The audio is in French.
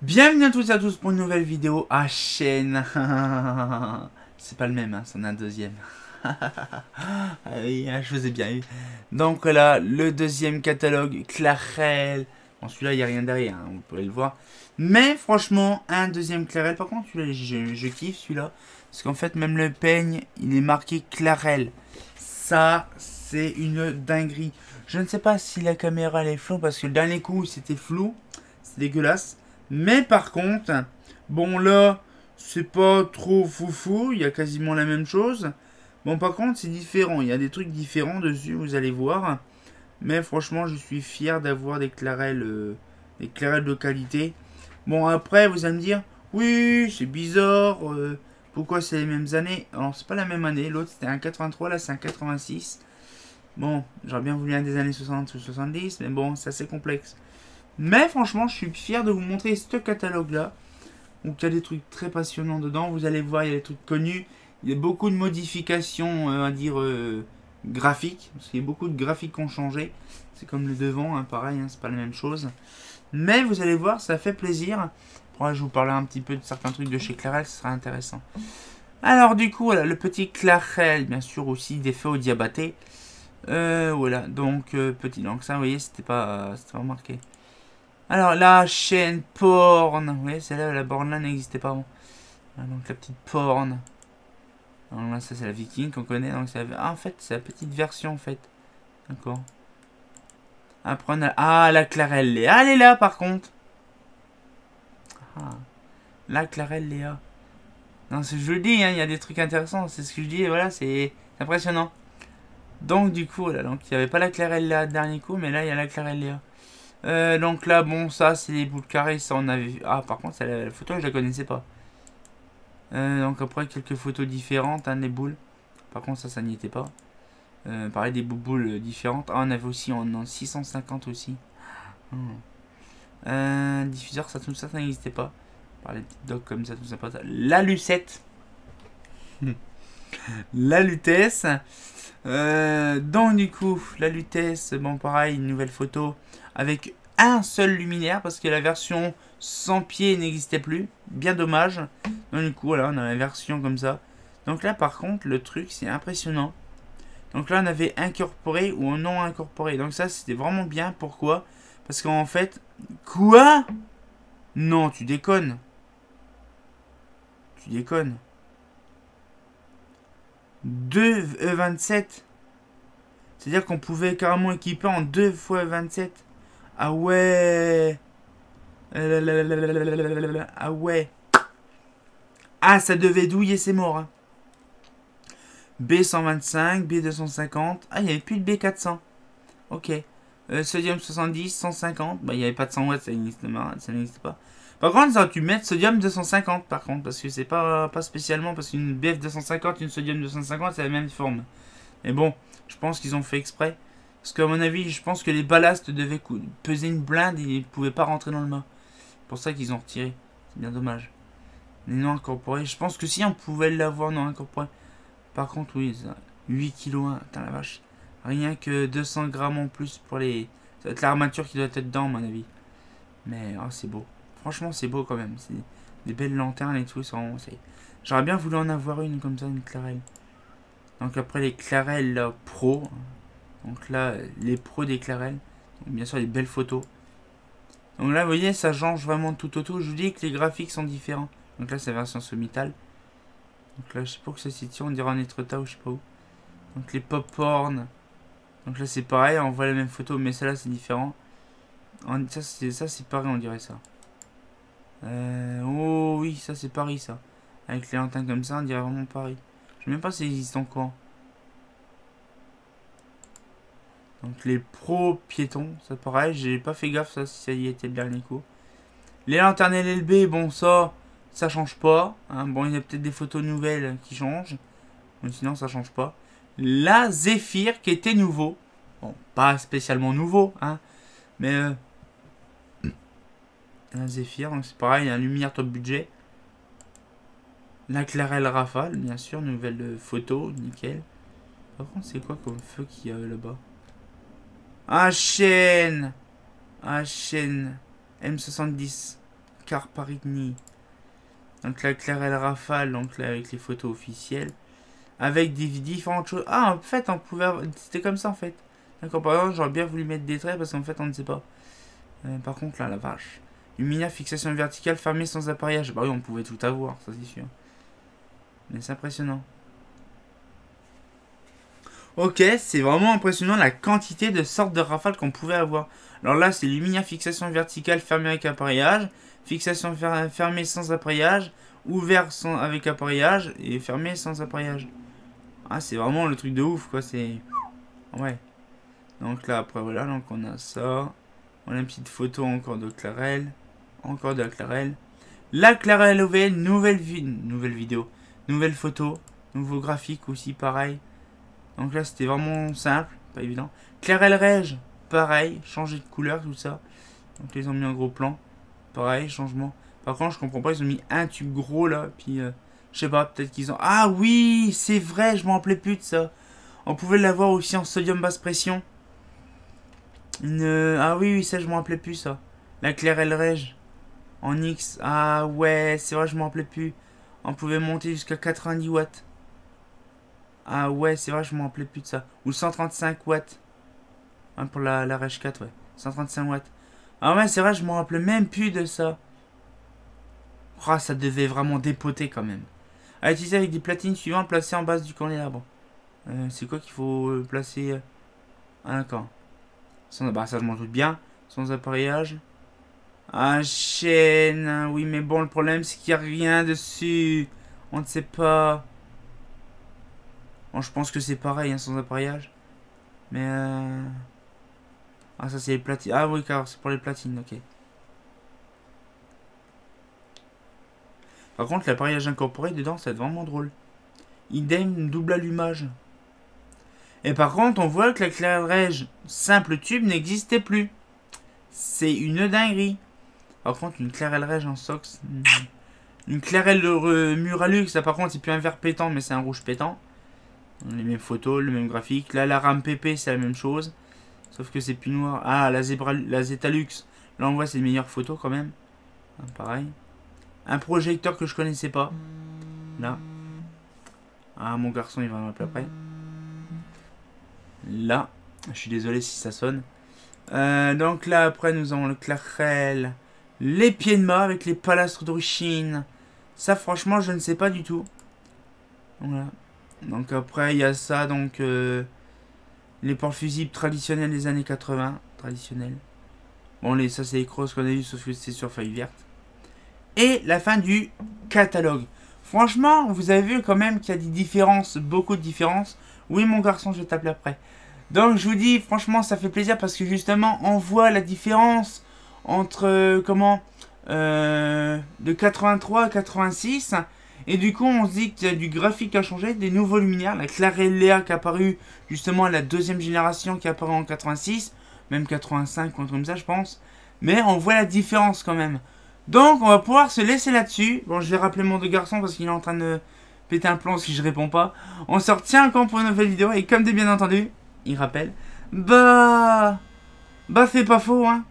Bienvenue à toutes et à tous pour une nouvelle vidéo à chaîne. C'est pas le même, hein, c'en est un deuxième. Ah oui, je faisais bien eu. Donc là, le deuxième catalogue Clarel. Bon, celui-là, il n'y a rien derrière, hein, vous pouvez le voir. Mais franchement, un deuxième Clarel. Par contre, celui-là, je kiffe celui-là. Parce qu'en fait, même le peigne, il est marqué Clarel. Ça, c'est une dinguerie. Je ne sais pas si la caméra elle est floue, parce que le dernier coup, c'était flou. C'est dégueulasse. Mais par contre, bon là, c'est pas trop foufou, il y a quasiment la même chose. Bon par contre, c'est différent, il y a des trucs différents dessus, vous allez voir. Mais franchement, je suis fier d'avoir des clarelles de qualité. Bon après, vous allez me dire, oui, c'est bizarre, pourquoi c'est les mêmes années? Alors c'est pas la même année, l'autre c'était un 83, là c'est un 86. Bon, j'aurais bien voulu un des années 60 ou 70, mais bon, c'est assez complexe. Mais franchement, je suis fier de vous montrer ce catalogue-là. Donc il y a des trucs très passionnants dedans. Vous allez voir, il y a des trucs connus. Il y a beaucoup de modifications, on va dire, graphiques. Parce qu'il y a beaucoup de graphiques qui ont changé. C'est comme le devant, hein, pareil, hein, c'est pas la même chose. Mais vous allez voir, ça fait plaisir. Pourquoi je vous parler un petit peu de certains trucs de chez Clarel, ce sera intéressant. Alors du coup, voilà, le petit Clarel, bien sûr aussi des feux au diabaté. Voilà, donc petit. Donc ça, vous voyez, c'était pas remarqué. Alors, la chaîne porn. Oui, celle-là, la borne là n'existait pas avant. Donc, la petite porn. Alors là, ça, c'est la viking qu'on connaît. Donc, ah, en fait, c'est la petite version, en fait. D'accord. Après, on a... Ah, la Clarel Léa, elle est là, par contre. Ah, la Clarel Léa. Non, je le dis, hein, il y a des trucs intéressants. C'est ce que je dis, et voilà, c'est impressionnant. Donc, du coup, là, donc, il n'y avait pas la Clarel Léa dernier coup, mais là, il y a la Clarel Léa. Donc là, bon, ça, c'est les boules carrées, ça, on avait vu. Ah, par contre, la photo, je la connaissais pas. Donc après, quelques photos différentes, hein, des boules. Par contre, ça n'y était pas. Pareil, des boules différentes. Ah, on avait aussi en 650 aussi. Diffuseur, ça, tout ça, ça n'existait pas. Par les petites docks comme ça, tout ça, pas ça. La Lucette. La Lutèce. Donc du coup, la Lutèce, bon pareil, une nouvelle photo avec un seul luminaire parce que la version sans pied n'existait plus. Bien dommage. Donc du coup, voilà, on a la version comme ça. Donc là, par contre, le truc, c'est impressionnant. Donc là, on avait incorporé ou non incorporé. Donc ça, c'était vraiment bien. Pourquoi? Parce qu'en fait... Quoi? Non, tu déconnes. Tu déconnes. 2 E27. C'est-à-dire qu'on pouvait carrément équiper en 2 x 27. Ah ouais. Ah ouais. Ah, ça devait douiller, c'est mort. Hein. B125, B250. Ah, il n'y avait plus de B400. Ok. Sodium 70, 150. Bah, il n'y avait pas de 100 watts, ça n'existe pas. Par contre, ça aurait pu mettre Sodium 250, par contre, parce que c'est pas spécialement, parce qu'une BF 250, une Sodium 250, c'est la même forme. Mais bon, je pense qu'ils ont fait exprès. Parce qu'à mon avis, je pense que les ballasts devaient peser une blinde et ils ne pouvaient pas rentrer dans le mât. C'est pour ça qu'ils ont retiré. C'est bien dommage. Les non incorporés, je pense que si on pouvait l'avoir non incorporé. Par contre, oui, ça, 8 kg 1, putain la vache. Rien que 200 grammes en plus pour les... Ça va être l'armature qui doit être dedans, à mon avis. Mais, oh, c'est beau. Franchement, c'est beau quand même. C'est des belles lanternes et tout. J'aurais bien voulu en avoir une comme ça, une Clarel. Donc après, les Clarel là, Pro. Donc là, les pros des Clarel. Donc, bien sûr, les belles photos. Donc là, vous voyez, ça change vraiment tout autour. Je vous dis que les graphiques sont différents. Donc là, c'est la version Somital. Donc là, je sais pas où ça se situe. On dirait en Etretat ou je sais pas où. Donc les pop-porn. Donc là, c'est pareil. On voit la même photo, mais celle-là, c'est différent. Ça, c'est pareil, on dirait ça. Oh oui, ça, c'est Paris, ça. Avec les lanternes comme ça, on dirait vraiment Paris. Je sais même pas si ça existe encore. Donc les pros piétons, ça pareil, j'ai pas fait gaffe ça si ça y était le dernier coup. Les lanternes LLB, bon ça change pas. Hein. Bon, il y a peut-être des photos nouvelles qui changent. Mais sinon ça change pas. La Zephyr qui était nouveau. Bon, pas spécialement nouveau, hein. Mais la Zephyr, donc c'est pareil, un lumière top budget. La Clarel Rafale, bien sûr, nouvelle photo, nickel. Par contre, c'est quoi comme feu qu'il y a là-bas? Ah, chaîne! Ah, chaîne M70 Carparini. Donc la Clarel Rafale, donc là avec les photos officielles. Avec des différentes choses. Ah, en fait, on pouvait avoir... C'était comme ça, en fait. D'accord, par exemple, j'aurais bien voulu mettre des traits parce qu'en fait, on ne sait pas. Par contre, là, la vache. Luminaire, fixation verticale, fermée sans appareillage. Bah oui, on pouvait tout avoir, ça c'est sûr. Mais c'est impressionnant. Ok, c'est vraiment impressionnant la quantité de sortes de rafales qu'on pouvait avoir. Alors là, c'est luminaire, fixation verticale, fermée avec appareillage. Fixation fermée sans appareillage. Ouvert sans, avec appareillage. Et fermé sans appareillage. Ah, c'est vraiment le truc de ouf, quoi. C'est... Ouais. Donc là, après, voilà. Donc on a ça. On a une petite photo encore de Clarel. Encore de la Clarel. La Clarel OVL, nouvelle vidéo. Nouvelle photo. Nouveau graphique aussi, pareil. Donc là, c'était vraiment simple. Pas évident. Clarel Reg, pareil. Changer de couleur, tout ça. Donc là, ils ont mis un gros plan. Pareil, changement. Par contre, je comprends pas. Ils ont mis un tube gros, là. Puis... je sais pas, peut-être qu'ils ont... Ah oui, c'est vrai, je m'en rappelais plus de ça. On pouvait l'avoir aussi en sodium basse pression. Ah oui, oui, ça, je m'en rappelais plus, ça. La Clarel Reg. En X. Ah ouais, c'est vrai, je m'en rappelais plus. On pouvait monter jusqu'à 90 watts. Ah ouais, c'est vrai, je m'en rappelais plus de ça. Ou 135 watts. Hein, pour la Reg 4, ouais. 135 watts. Ah ouais, c'est vrai, je m'en rappelais même plus de ça. Oh, ça devait vraiment dépoter quand même. À utiliser avec des platines suivantes placées en base du candélabre. C'est quoi qu'il faut placer Ah d'accord. Bah ça je m'en doute bien. Sans appareillage. Ah chaîne. Oui mais bon le problème c'est qu'il n'y a rien dessus. On ne sait pas. Bon je pense que c'est pareil hein, sans appareillage. Mais Ah ça c'est les platines. Ah oui car c'est pour les platines ok. Par contre, l'appareillage incorporé dedans, ça va être vraiment drôle. Idem, double allumage. Et par contre, on voit que la Clarel Reg simple tube n'existait plus. C'est une dinguerie. Par contre, une Clarel Reg en SOX. Une Clarel Muralux, ça par contre, c'est plus un vert pétant, mais c'est un rouge pétant. Les mêmes photos, le même graphique. Là, la RAM PP, c'est la même chose. Sauf que c'est plus noir. Ah, la Zetalux. Là, on voit, c'est les meilleures photos quand même. Pareil. Un projecteur que je connaissais pas. Là. Ah, mon garçon, il va m'appeler après. Là. Je suis désolé si ça sonne. Donc là, après, nous avons le Clarel. Les pieds de mât avec les palastres d'origine. Ça, franchement, je ne sais pas du tout. Voilà. Donc après, il y a ça. Donc, les ports fusibles traditionnels des années 80. Traditionnels. Bon, ça, c'est les crosses qu'on a eu, sauf que c'est sur feuille verte. Et la fin du catalogue. Franchement, vous avez vu quand même qu'il y a des différences, beaucoup de différences. Oui, mon garçon, je vais t'appeler après. Donc, je vous dis, franchement, ça fait plaisir parce que justement, on voit la différence entre, de 83 à 86. Et du coup, on se dit qu'il y a du graphique à changer, des nouveaux luminaires. La Clarel Léa qui est apparue, justement, la deuxième génération qui est apparue en 86. Même 85, ou un truc comme ça, je pense. Mais on voit la différence quand même. Donc, on va pouvoir se laisser là-dessus. Bon, je vais rappeler mon deux garçons parce qu'il est en train de péter un plomb si je réponds pas. On se retient encore pour une nouvelle vidéo. Et comme t'es bien entendu, il rappelle. Bah, c'est pas faux, hein.